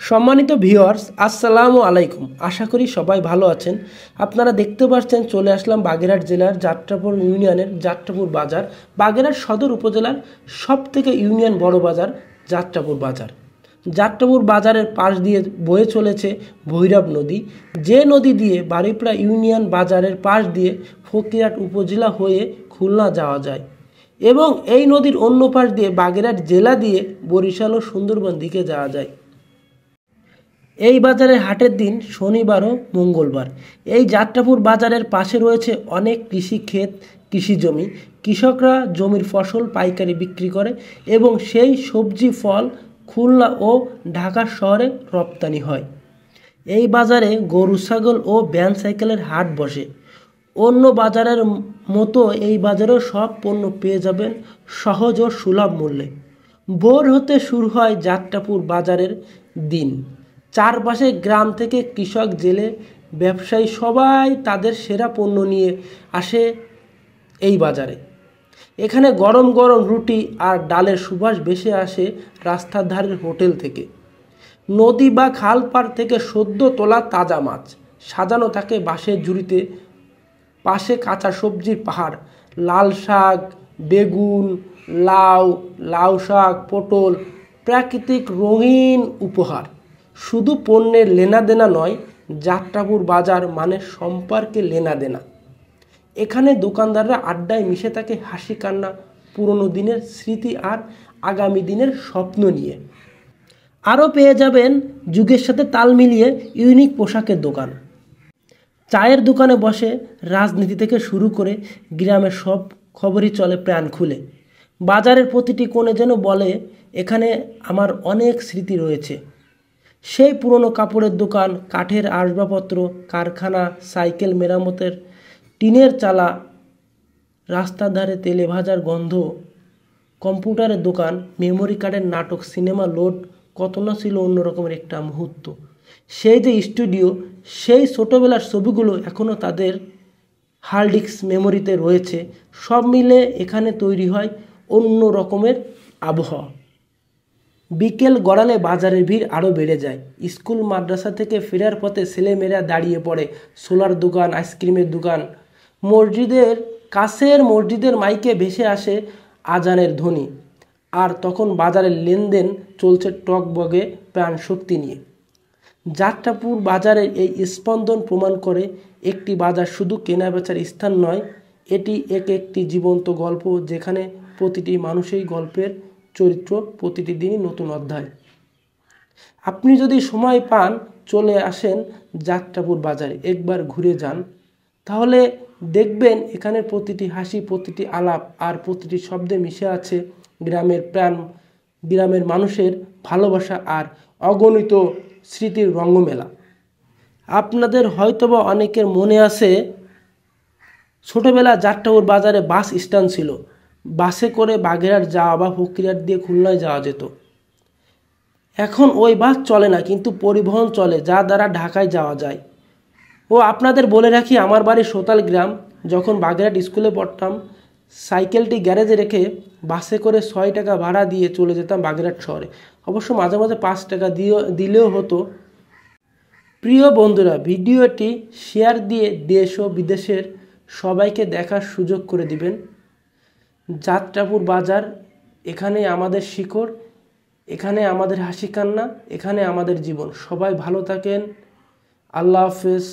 সম্মানিত ভিউয়ার্স, আসসালামু আলাইকুম। আশা করি সবাই ভালো আছেন। আপনারা দেখতে পাচ্ছেন চলে আসলাম বাগেরহাট জেলার যাত্রাপুর ইউনিয়নের যাত্রাপুর বাজার। বাগেরহাট সদর উপজেলার সবথেকে ইউনিয়ন বড় বাজার যাত্রাপুর বাজার। যাত্রাপুর বাজারের পাশ দিয়ে বয়ে চলেছে ভৈরব নদী, যে নদী দিয়ে বাড়িপাড়া ইউনিয়ন বাজারের পাশ দিয়ে ফকিরহাট উপজেলা হয়ে খুলনা যাওয়া যায় এবং এই নদীর অন্য পাশ দিয়ে বাগেরহাট জেলা দিয়ে বরিশাল ও সুন্দরবন দিকে যাওয়া যায়। এই বাজারের হাটের দিন শনিবার ও মঙ্গলবার। এই যাত্রাপুর বাজারের পাশে রয়েছে অনেক কৃষি ক্ষেত, কৃষি জমি। কৃষকরা জমির ফসল পাইকারি বিক্রি করে এবং সেই সবজি ফল খুলনা ও ঢাকা শহরে রপ্তানি হয়। এই বাজারে গরু ছাগল ও ভ্যান সাইকেলের হাট বসে। অন্য বাজারের মতো এই বাজারেও সব পণ্য পেয়ে যাবেন সহজ ও সুলভ মূল্যে। ভোর হতে শুরু হয় যাত্রাপুর বাজারের দিন। চারপাশে গ্রাম থেকে কৃষক, জেলে, ব্যবসায়ী সবাই তাদের সেরা পণ্য নিয়ে আসে এই বাজারে। এখানে গরম গরম রুটি আর ডালের সুবাস ভেসে আসে রাস্তার ধারের হোটেল থেকে। নদী বা খাল পাড় থেকে সদ্য তোলা তাজা মাছ সাজানো থাকে বাঁশের ঝুড়িতে। পাশে কাঁচা সবজির পাহাড়, লাল শাক, বেগুন, লাউ শাক, পটল, প্রাকৃতিক রঙিন উপহার। শুধু পণ্যের লেনাদেনা নয়, যাত্রাপুর বাজার মানে সম্পর্কে লেনাদেনা। এখানে দোকানদাররা আড্ডায় মিশে থাকে হাসি কান্না, পুরনো দিনের স্মৃতি আর আগামী দিনের স্বপ্ন নিয়ে। আরও পেয়ে যাবেন যুগের সাথে তাল মিলিয়ে ইউনিক পোশাকের দোকান। চায়ের দোকানে বসে রাজনীতি থেকে শুরু করে গ্রামের সব খবরই চলে প্রাণ খুলে। বাজারের প্রতিটি কোণে যেন বলে, এখানে আমার অনেক স্মৃতি রয়েছে। সেই পুরনো কাপড়ের দোকান, কাঠের আসবাবপত্র কারখানা, সাইকেল মেরামতের টিনের চালা, রাস্তার ধারে তেলে ভাজার গন্ধ, কম্পিউটারের দোকান, মেমোরি কার্ডের নাটক, সিনেমা লোড, কত না ছিল অন্যরকমের একটা মুহূর্ত। সেই যে স্টুডিও, সেই ছোটোবেলার ছবিগুলো এখনও তাদের হার্ড ডিস্ক মেমোরিতে রয়েছে। সব মিলে এখানে তৈরি হয় অন্য রকমের আবহাওয়া। বিকেল গড়ালে বাজারের ভিড় আরও বেড়ে যায়। স্কুল মাদ্রাসা থেকে ফেরার পথে ছেলেমেয়েরা দাঁড়িয়ে পড়ে। ছোলার দোকান, আইসক্রিমের দোকান, মসজিদের মাইকে ভেসে আসে আজানের ধ্বনি। আর তখন বাজারের লেনদেন চলছে টকবগে প্রাণ শক্তি নিয়ে। যাত্রাপুর বাজারের এই স্পন্দন প্রমাণ করে একটি বাজার শুধু কেনাবেচার স্থান নয়, এটি একটি জীবন্ত গল্প, যেখানে প্রতিটি মানুষই গল্পের চরিত্র, প্রতিটি দিনই নতুন অধ্যায়। আপনি যদি সময় পান, চলে আসেন যাত্রাপুর বাজারে, একবার ঘুরে যান, তাহলে দেখবেন এখানে প্রতিটি হাসি, প্রতিটি আলাপ আর প্রতিটি শব্দে মিশে আছে গ্রামের প্রাণ, গ্রামের মানুষের ভালোবাসা আর অগণিত স্মৃতির রঙ্গমেলা। আপনাদের হয়তোবা অনেকের মনে আছে, ছোটোবেলা যাত্রাপুর বাজারে বাস স্ট্যান্ড ছিল। বাসে করে বাগেরহাট যাওয়া বা ফকিরহাট দিয়ে খুলনায় যাওয়া যেত। এখন ওই বাস চলে না, কিন্তু পরিবহন চলে, যা দ্বারা ঢাকায় যাওয়া যায়। ও আপনাদের বলে রাখি, আমার বাড়ি সোতাল গ্রাম। যখন বাগেরহাট স্কুলে পড়তাম, সাইকেলটি গ্যারেজে রেখে বাসে করে 6 টাকা ভাড়া দিয়ে চলে যেতাম বাগেরহাট শহরে। অবশ্য মাঝে মাঝে 5 টাকা দিলেও হতো। প্রিয় বন্ধুরা, ভিডিওটি শেয়ার দিয়ে দেশ ও বিদেশের সবাইকে দেখার সুযোগ করে দিবেন। যাত্রাপুর বাজার, এখানে আমাদের শিকড়, এখানে আমাদের হাসি কান্না, এখানে আমাদের জীবন। সবাই ভালো থাকেন। আল্লাহ হাফেজ।